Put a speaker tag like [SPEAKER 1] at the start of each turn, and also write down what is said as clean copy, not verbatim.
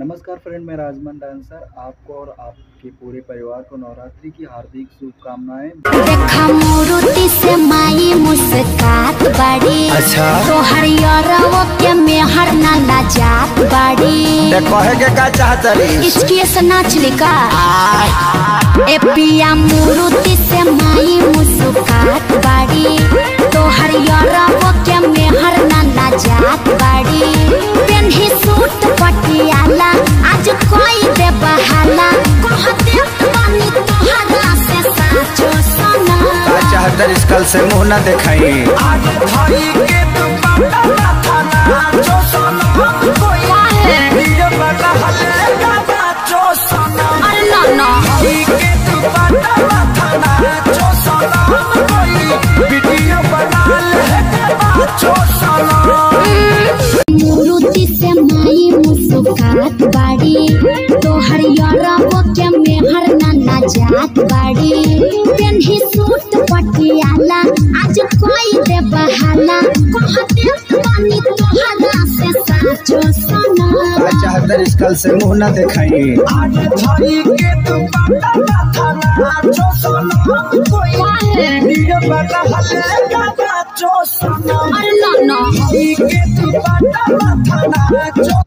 [SPEAKER 1] नमस्कार फ्रेंड, मैं राजमन डांसर आपको और आपके पूरे परिवार को नवरात्रि की हार्दिक शुभकामनाएं।
[SPEAKER 2] देखा मूर्ति से माई मुस्कात बाड़ी।
[SPEAKER 3] अच्छा
[SPEAKER 2] तो हरियरवो के मेहर ना लाजात बाड़ी।
[SPEAKER 3] कहे के का चाहतरी
[SPEAKER 2] इसकी से नाच लिका ए पिया मूर्ति से माई मुस्कात बाड़ी। तो हरियरवो के मेहर ना लाजात बाड़ी। पेन्ही सूट पटियाला आज कोई दे बहाला। कहते पानी तोहरा से साचो सोना।
[SPEAKER 3] का चाहतरी कल से मुँह न दिखाई। आज भाई के दुपट्टा माथा नाचो सोना। कोई वीडियो बना हलेगा नाचो सोना।
[SPEAKER 2] अरे ना ना
[SPEAKER 3] भाई के दुपट्टा माथा नाचो सोना। कोई वीडियो बना लेगा नाचो सोना।
[SPEAKER 2] मूर्ति से माई मुस्कात बाड़ी। तो हरियरवो के मेहर ना लाजात बाड़ी। पेन्ही सूट पटियाला आज कोई दे बहाला। कहते पानी तोहरा से साचो सोना।
[SPEAKER 3] का चाहतरी कल से मुँह न दिखाई। आज भाई के दुपट्टा माथा नाचो सोना। कोई वीडियो बना हलेगा नाचो सोना।
[SPEAKER 2] अरे ना ना
[SPEAKER 3] भाई के दुपट्टा माथा नाचो